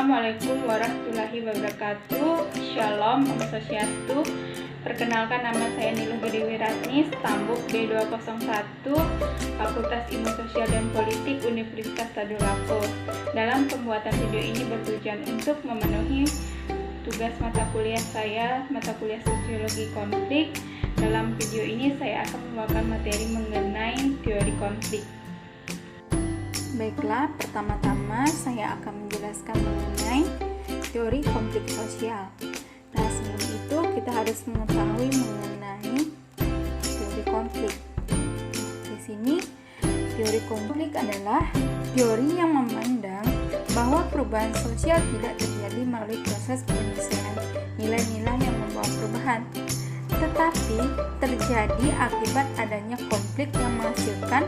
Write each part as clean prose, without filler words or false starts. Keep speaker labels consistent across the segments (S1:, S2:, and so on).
S1: Assalamualaikum warahmatullahi wabarakatuh. Shalom, Om Swastiastu. Perkenalkan, nama saya Niluh Dewi Ratni, Stambuk B201, Fakultas Ilmu Sosial dan Politik Universitas Tadulako. Dalam pembuatan video ini bertujuan untuk memenuhi tugas mata kuliah saya, mata kuliah Sosiologi Konflik. Dalam video ini saya akan membawakan materi mengenai teori konflik. Baiklah, pertama-tama saya akan menjelaskan mengenai teori konflik sosial. Nah, sebelum itu kita harus mengetahui mengenai teori konflik. Di sini, teori konflik adalah teori yang memandang bahwa perubahan sosial tidak terjadi melalui proses penyelesaian nilai-nilai yang membawa perubahan, tetapi terjadi akibat adanya konflik yang menghasilkan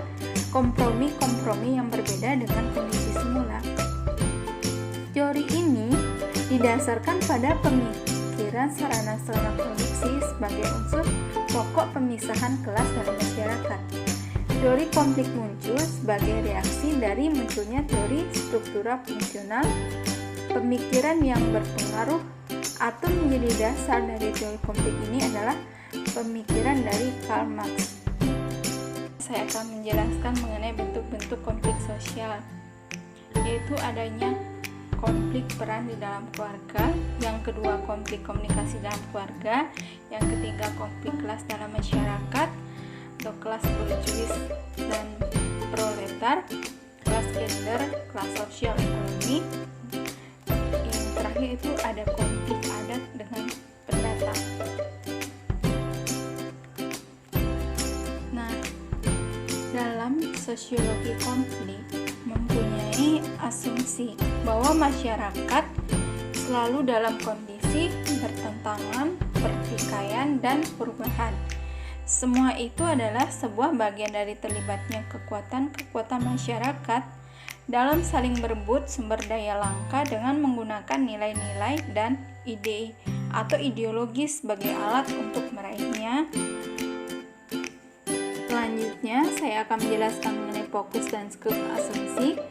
S1: kompromi-kompromi yang berbeda dengan kondisi semula. Teori ini didasarkan pada pemikiran sarana-sarana produksi sebagai unsur pokok pemisahan kelas dalam masyarakat. Teori konflik muncul sebagai reaksi dari munculnya teori struktural fungsional. Pemikiran yang berpengaruh atau menjadi dasar dari teori konflik ini adalah pemikiran dari Karl Marx. Saya akan menjelaskan mengenai bentuk-bentuk konflik sosial, yaitu adanya konflik peran di dalam keluarga, yang kedua konflik komunikasi dalam keluarga, yang ketiga konflik kelas dalam masyarakat atau kelas borjuis dan proletar, kelas gender, kelas sosial ekonomi. Yang terakhir itu ada konflik adat dengan pendatang. Nah, dalam sosiologi konflik mempunyai asumsi bahwa masyarakat selalu dalam kondisi bertentangan, pertikaian, dan perubahan. Semua itu adalah sebuah bagian dari terlibatnya kekuatan masyarakat dalam saling berebut sumber daya langka dengan menggunakan nilai-nilai dan ide atau ideologi sebagai alat untuk meraihnya. Selanjutnya, saya akan menjelaskan mengenai fokus dan skop asumsi.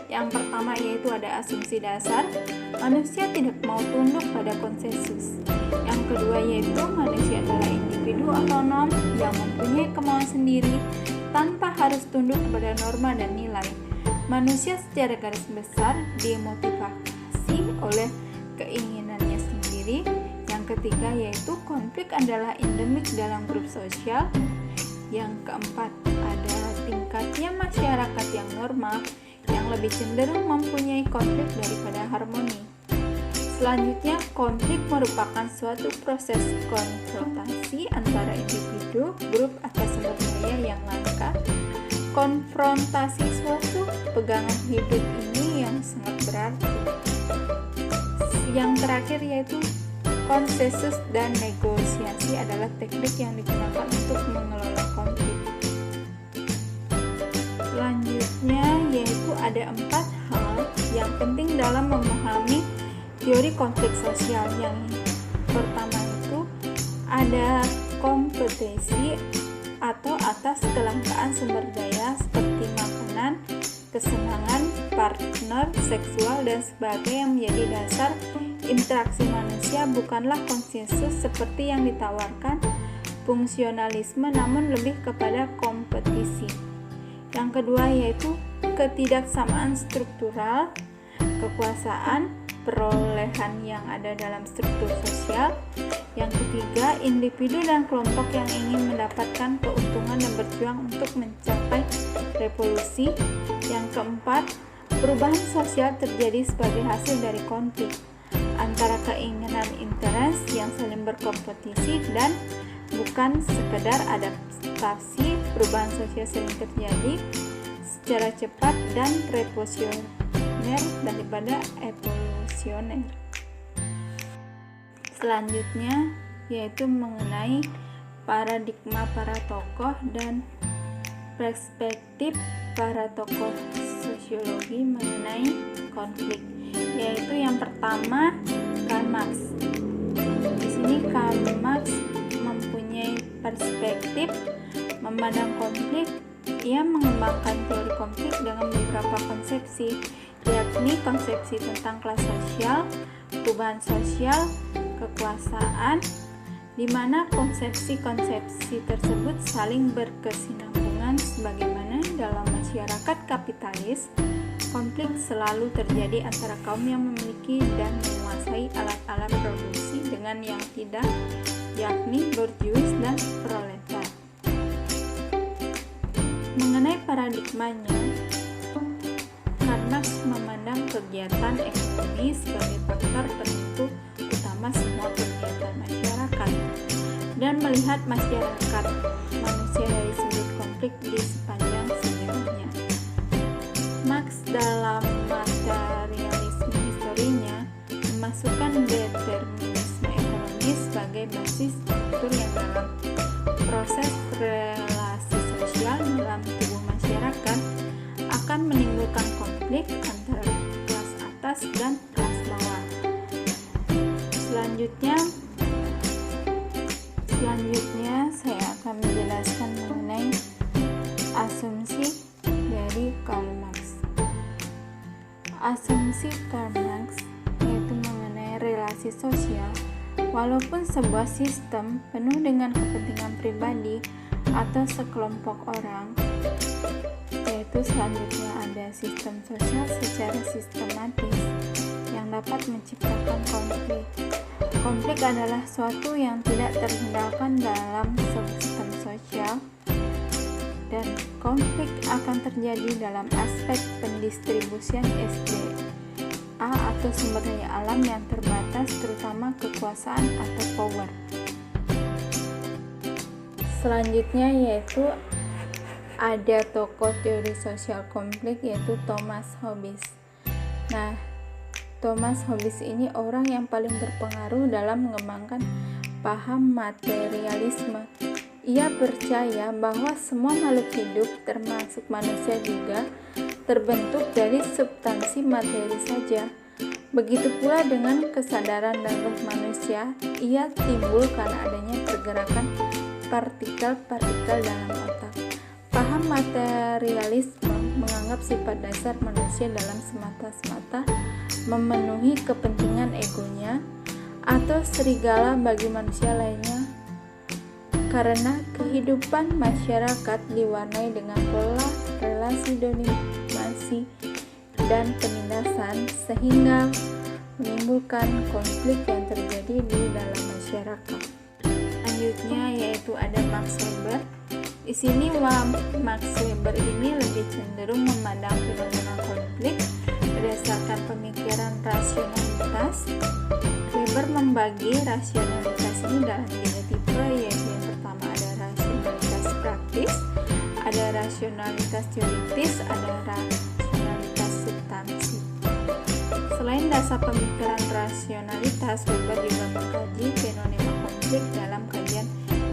S1: Yang pertama yaitu ada asumsi dasar, manusia tidak mau tunduk pada konsensus. Yang kedua yaitu manusia adalah individu otonom yang mempunyai kemauan sendiri tanpa harus tunduk kepada norma dan nilai. Manusia secara garis besar dimotivasi oleh keinginannya sendiri. Yang ketiga yaitu konflik adalah endemik dalam grup sosial. Yang keempat, ada tingkatnya masyarakat yang normal yang lebih cenderung mempunyai konflik daripada harmoni. Selanjutnya, konflik merupakan suatu proses konfrontasi antara individu, grup, atau sumber daya yang langka. Konfrontasi suatu pegangan hidup ini yang sangat berarti. Yang terakhir yaitu konsensus dan negosiasi adalah teknik yang digunakan untuk mengelola konflik. Selanjutnya yaitu ada 4 hal yang penting dalam memahami teori konflik sosial. Yang pertama itu ada kompetensi atau atas kelangkaan sumber daya seperti makanan, kesenangan, partner, seksual, dan sebagainya yang menjadi dasar interaksi manusia bukanlah konsensus seperti yang ditawarkan fungsionalisme, namun lebih kepada kompetisi. Yang kedua yaitu ketidaksamaan struktural, kekuasaan, perolehan yang ada dalam struktur sosial. Yang ketiga, individu dan kelompok yang ingin mendapatkan keuntungan dan berjuang untuk mencapai revolusi. Yang keempat, perubahan sosial terjadi sebagai hasil dari konflik antara keinginan interest yang saling berkompetisi dan bukan sekedar adaptasi. Perubahan sosial sering terjadi secara cepat dan revolusioner daripada evolusioner. Selanjutnya yaitu mengenai paradigma para tokoh dan perspektif para tokoh sosiologi mengenai konflik, yaitu yang pertama Karl Marx. Di sini Karl Marx mempunyai perspektif memandang konflik Ia mengembangkan teori konflik dengan beberapa konsepsi, yakni konsepsi tentang kelas sosial, perubahan sosial, kekuasaan, di mana konsepsi-konsepsi tersebut saling berkesinambungan sebagaimana dalam masyarakat kapitalis, konflik selalu terjadi antara kaum yang memiliki dan menguasai alat-alat produksi dengan yang tidak, yakni borjuis dan proletar. Mengenai paradigmanya, Karl Marx memandang kegiatan ekonomi sebagai faktor penentu utama semua kegiatan masyarakat dan melihat masyarakat manusia dari sudut konflik di sepanjang sejarahnya. Marx dalam materialisme historinya memasukkan determinisme ekonomi sebagai basis struktur yang dalam proses relasi sosial dalam tubuh masyarakat akan menimbulkan konflik antara kelas atas dan kelas bawah. Selanjutnya saya akan menjelaskan mengenai asumsi dari Karl Marx. Asumsi Karl Marx yaitu mengenai relasi sosial. Walaupun sebuah sistem penuh dengan kepentingan pribadi atau sekelompok orang, yaitu selanjutnya ada sistem sosial secara sistematis yang dapat menciptakan konflik. Konflik adalah suatu yang tidak terhindarkan dalam sistem sosial, dan konflik akan terjadi dalam aspek pendistribusian SDA atau sumber daya alam yang terbatas, terutama kekuasaan atau power. Selanjutnya yaitu ada tokoh teori sosial konflik yaitu Thomas Hobbes. Nah, Thomas Hobbes ini orang yang paling berpengaruh dalam mengembangkan paham materialisme. Ia percaya bahwa semua makhluk hidup, termasuk manusia juga, terbentuk dari substansi materi saja. Begitu pula dengan kesadaran dan ruh manusia, ia timbul karena adanya pergerakan partikel-partikel dalam otak. Paham materialisme menganggap sifat dasar manusia dalam semata-mata memenuhi kepentingan egonya atau serigala bagi manusia lainnya, karena kehidupan masyarakat diwarnai dengan pola relasi dominasi dan penindasan sehingga menimbulkan konflik yang terjadi di dalam masyarakat. Selanjutnya yaitu ada Max Weber. Di sini Max Weber ini lebih cenderung memandang fenomena konflik berdasarkan pemikiran rasionalitas. Weber membagi rasionalitas ini dalam 3 tipe, yaitu yang pertama ada rasionalitas praktis, ada rasionalitas teoritis, ada rasionalitas substansi. Selain dasar pemikiran rasionalitas, Weber juga mengkaji fenomena konflik dalam kajian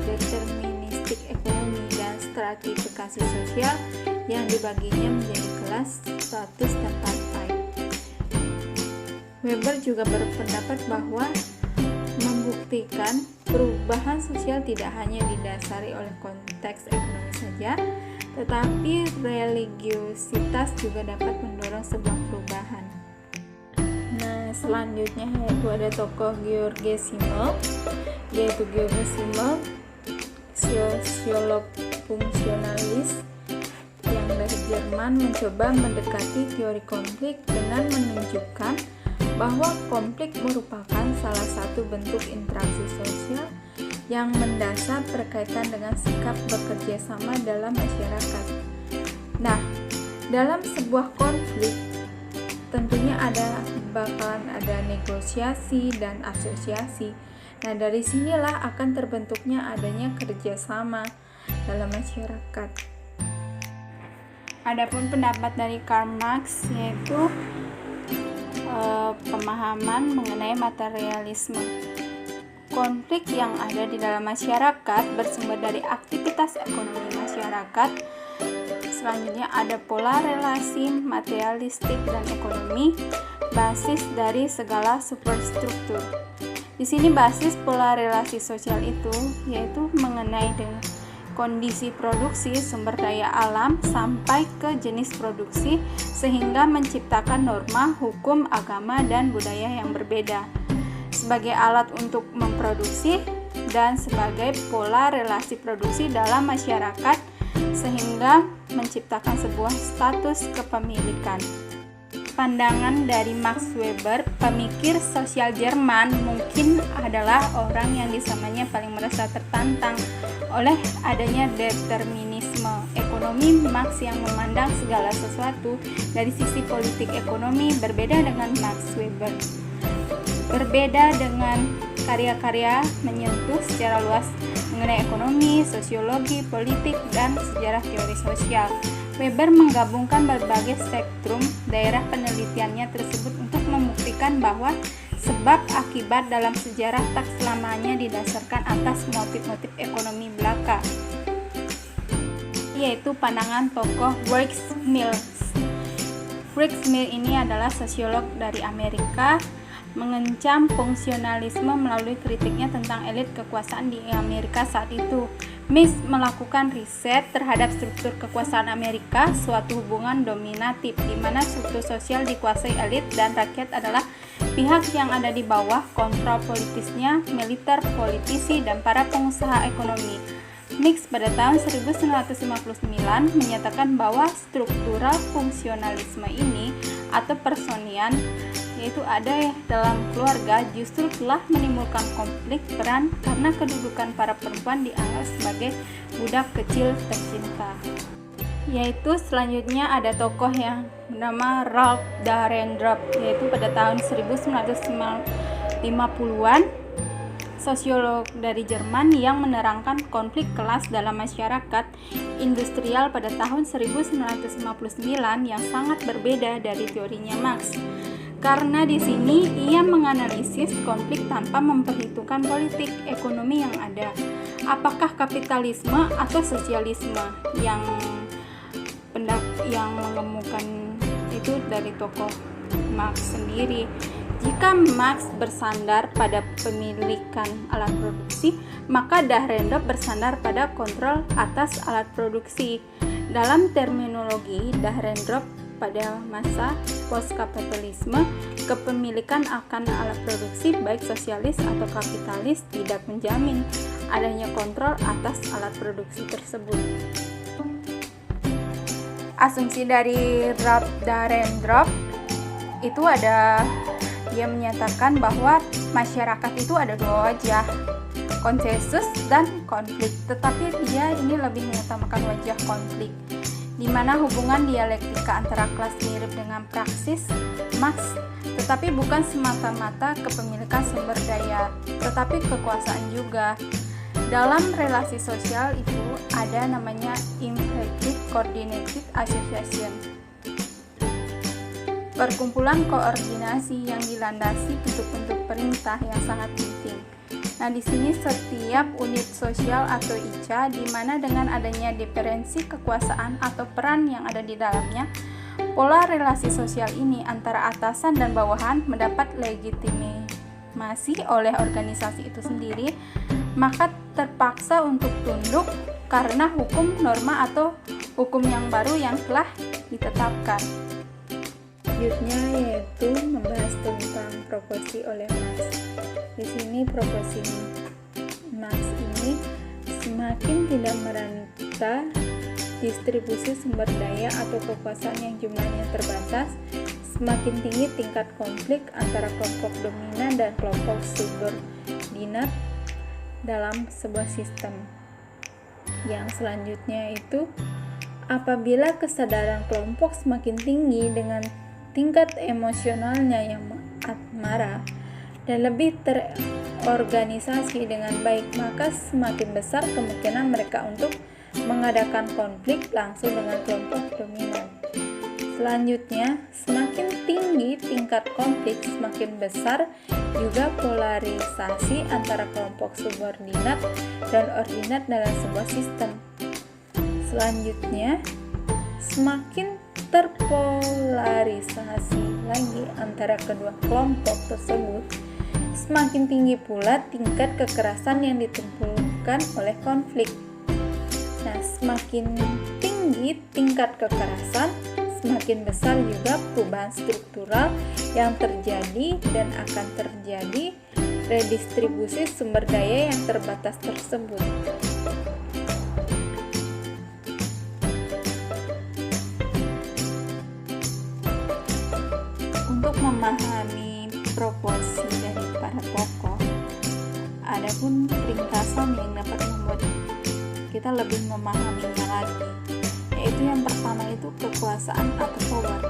S1: deterministik ekonomi dan stratifikasi sosial yang dibaginya menjadi kelas, status, dan partai. Weber juga berpendapat bahwa membuktikan perubahan sosial tidak hanya didasari oleh konteks ekonomi saja, tetapi religiositas juga dapat mendorong sebuah perubahan. Nah, selanjutnya yaitu ada tokoh George Simmel, yaitu George Simmel, sosiolog fungsionalis yang dari Jerman, mencoba mendekati teori konflik dengan menunjukkan bahwa konflik merupakan salah satu bentuk interaksi sosial yang mendasar berkaitan dengan sikap bekerja sama dalam masyarakat. Nah, dalam sebuah konflik tentunya bakalan ada negosiasi dan asosiasi. Nah, dari sinilah akan terbentuknya adanya kerjasama dalam masyarakat. Adapun pendapat dari Karl Marx yaitu pemahaman mengenai materialisme. Konflik yang ada di dalam masyarakat bersumber dari aktivitas ekonomi masyarakat. Selanjutnya ada pola relasi materialistik dan ekonomi, basis dari segala superstruktur. Di sini basis pola relasi sosial itu yaitu mengenai kondisi produksi, sumber daya alam, sampai ke jenis produksi, sehingga menciptakan norma, hukum, agama, dan budaya yang berbeda sebagai alat untuk memproduksi dan sebagai pola relasi produksi dalam masyarakat, sehingga menciptakan sebuah status kepemilikan. Pandangan dari Max Weber, pemikir sosial Jerman, mungkin adalah orang yang disamanya paling merasa tertantang oleh adanya determinisme ekonomi. Marx yang memandang segala sesuatu dari sisi politik ekonomi berbeda dengan Max Weber. Berbeda dengan karya-karya menyentuh secara luas mengenai ekonomi, sosiologi, politik, dan sejarah teori sosial. Weber menggabungkan berbagai spektrum daerah penelitiannya tersebut untuk membuktikan bahwa sebab akibat dalam sejarah tak selamanya didasarkan atas motif-motif ekonomi belaka, yaitu pandangan tokoh Friedrich Mill. Friedrich Mill ini adalah sosiolog dari Amerika, mengencam fungsionalisme melalui kritiknya tentang elit kekuasaan di Amerika saat itu. Mill melakukan riset terhadap struktur kekuasaan Amerika, suatu hubungan dominatif di mana struktur sosial dikuasai elit dan rakyat adalah pihak yang ada di bawah kontrol politisnya, militer, politisi, dan para pengusaha ekonomi. Mill pada tahun 1959 menyatakan bahwa struktural fungsionalisme ini atau personian, yaitu ada dalam keluarga, justru telah menimbulkan konflik peran karena kedudukan para perempuan dianggap sebagai budak kecil tercinta. Yaitu selanjutnya ada tokoh yang bernama Ralph Dahrendorf, yaitu pada tahun 1950-an, sosiolog dari Jerman yang menerangkan konflik kelas dalam masyarakat industrial pada tahun 1959 yang sangat berbeda dari teorinya Marx. Karena di sini ia menganalisis konflik tanpa memperhitungkan politik ekonomi yang ada. Apakah kapitalisme atau sosialisme yang mengemukan itu dari tokoh Marx sendiri. Jika Marx bersandar pada pemilikan alat produksi, maka Dahrendorf bersandar pada kontrol atas alat produksi. Dalam terminologi Dahrendorf, pada masa post-kapitalisme, kepemilikan akan alat produksi baik sosialis atau kapitalis tidak menjamin adanya kontrol atas alat produksi tersebut. Asumsi dari Ralph Dahrendorf itu dia menyatakan bahwa masyarakat itu ada dua wajah, konsensus dan konflik, tetapi dia ini lebih mengutamakan wajah konflik, di mana hubungan dialektika antara kelas mirip dengan praksis Marx, tetapi bukan semata-mata kepemilikan sumber daya, tetapi kekuasaan juga. Dalam relasi sosial itu ada namanya implicit coordinated association, perkumpulan koordinasi yang dilandasi bentuk-bentuk perintah yang sangat penting. Nah, di sini setiap unit sosial atau ICA, di mana dengan adanya diferensi kekuasaan atau peran yang ada di dalamnya, pola relasi sosial ini antara atasan dan bawahan mendapat legitimasi oleh organisasi itu sendiri, maka terpaksa untuk tunduk karena hukum, norma, atau hukum yang baru yang telah ditetapkan. Selanjutnya yaitu membahas tentang proporsi oleh Marx. Di sini proporsi Marx ini semakin tidak merata distribusi sumber daya atau kekuasaan yang jumlahnya terbatas, semakin tinggi tingkat konflik antara kelompok dominan dan kelompok subordinat dalam sebuah sistem. Yang selanjutnya itu, apabila kesadaran kelompok semakin tinggi dengan tingkat emosionalnya yang marah dan lebih terorganisasi dengan baik, maka semakin besar kemungkinan mereka untuk mengadakan konflik langsung dengan kelompok dominan. Selanjutnya, semakin tinggi tingkat konflik, semakin besar juga polarisasi antara kelompok subordinat dan ordinat dalam sebuah sistem. Selanjutnya, semakin terpolarisasi lagi antara kedua kelompok tersebut, semakin tinggi pula tingkat kekerasan yang ditimbulkan oleh konflik. Nah, semakin tinggi tingkat kekerasan, semakin besar juga perubahan struktural yang terjadi dan akan terjadi redistribusi sumber daya yang terbatas tersebut. Untuk memahami proporsi dari para tokoh, ada pun ringkasan yang dapat membuat kita lebih memahaminya lagi, yaitu yang pertama itu kekuasaan atau power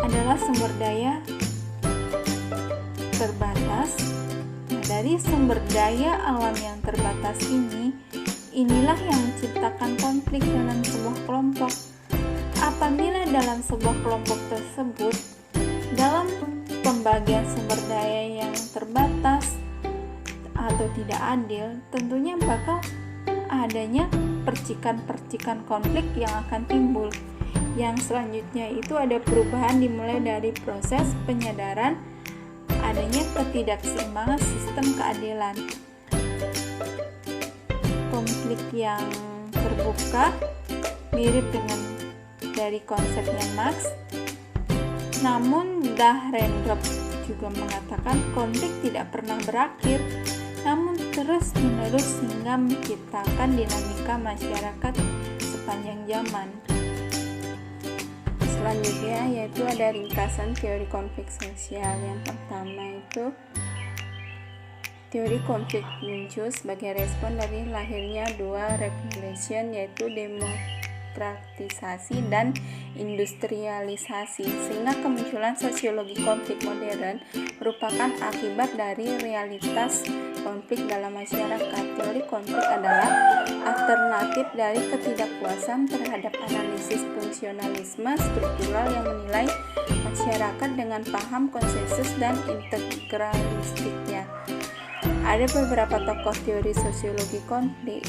S1: adalah sumber daya terbatas. Nah, dari sumber daya alam yang terbatas inilah yang menciptakan konflik dalam sebuah kelompok. Apabila dalam sebuah kelompok tersebut dalam pembagian sumber daya yang terbatas atau tidak adil, tentunya bakal adanya percikan-percikan konflik yang akan timbul. Yang selanjutnya itu ada perubahan dimulai dari proses penyadaran adanya ketidakseimbangan sistem keadilan. Konflik yang terbuka mirip dengan dari konsepnya Marx. Namun Dahrendorf juga mengatakan konflik tidak pernah berakhir, namun terus-menerus hingga menciptakan dinamika masyarakat sepanjang zaman. Selanjutnya yaitu ada ringkasan teori konflik sosial. Yang pertama itu teori konflik muncul sebagai respon dari lahirnya dua revolusi, yaitu demokratisasi dan industrialisasi, sehingga kemunculan sosiologi konflik modern merupakan akibat dari realitas konflik dalam masyarakat. Teori konflik adalah alternatif dari ketidakpuasan terhadap analisis fungsionalisme struktural yang menilai masyarakat dengan paham konsensus dan integralistiknya. Ada beberapa tokoh teori sosiologi konflik.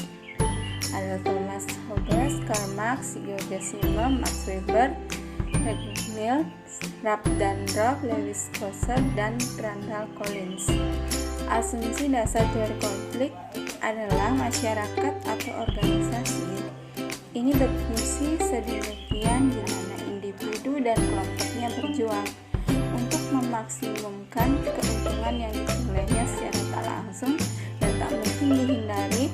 S1: Ada Thomas Hobbes, Karl Marx, George Simmel, Max Weber, Hegel, Dahrendorf, Lewis Coser, dan Randall Collins. Asumsi dasar teori konflik adalah masyarakat atau organisasi. Ini berfungsi sedemikian di mana individu dan kelompoknya berjuang untuk memaksimumkan keuntungan yang diperolehnya secara tak langsung dan tak mungkin dihindari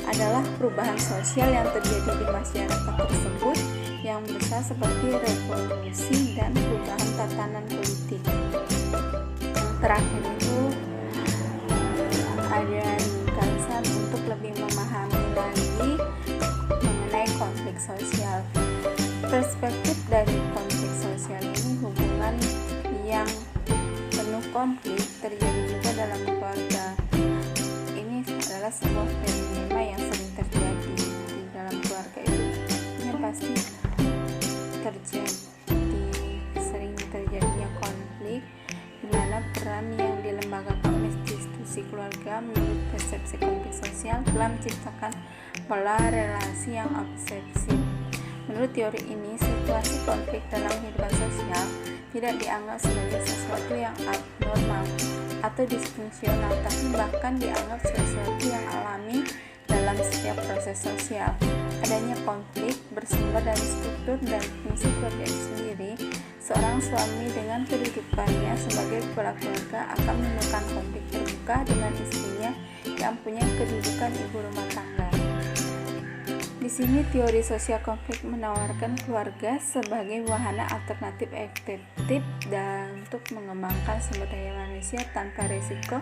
S1: adalah perubahan sosial yang terjadi di masyarakat tersebut yang besar seperti revolusi dan perubahan tatanan politik. Yang terakhir itu ada ringkasan untuk lebih memahami lagi mengenai konflik sosial. Perspektif dari konflik sosial ini hubungan yang penuh konflik terjadi juga dalam keluarga. Ini adalah sebuah fenomena yang sering terjadi di dalam keluarga itu. Ini pasti sering terjadinya konflik di mana peran yang dilembagakan oleh institusi keluarga menurut persepsi konflik sosial telah menciptakan pola relasi yang obsesif. Menurut teori ini, situasi konflik dalam kehidupan sosial tidak dianggap sebagai sesuatu yang abnormal atau disfungsional, tapi bahkan dianggap sesuatu yang alami dalam setiap proses sosial. Adanya konflik bersumber dari struktur dan fungsi keluarga itu sendiri. Seorang suami dengan kedudukannya sebagai kepala keluarga akan menimbulkan konflik terbuka dengan istrinya yang punya kedudukan ibu rumah tangga. Di sini teori sosial konflik menawarkan keluarga sebagai wahana alternatif efektif dan untuk mengembangkan sumber daya manusia tanpa risiko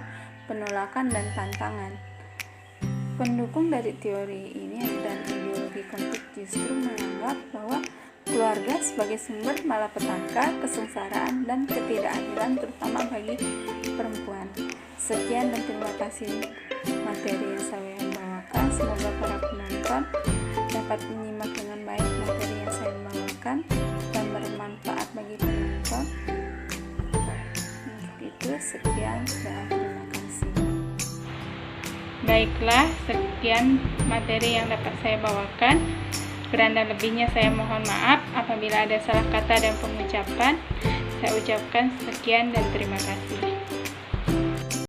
S1: penolakan dan tantangan. Pendukung dari teori ini dan ideologi konflik justru menganggap bahwa keluarga sebagai sumber malapetaka, kesengsaraan, dan ketidakadilan terutama bagi perempuan. Sekian dan terima kasih materi yang saya bawakan. Semoga para penonton dapat menyimak dengan baik materi yang saya bawakan dan bermanfaat bagi penonton. Untuk itu sekian dan terima kasih.
S2: Baiklah, sekian materi yang dapat saya bawakan. Kurang dan lebihnya saya mohon maaf apabila ada salah kata dan pengucapan. Saya ucapkan sekian dan terima kasih.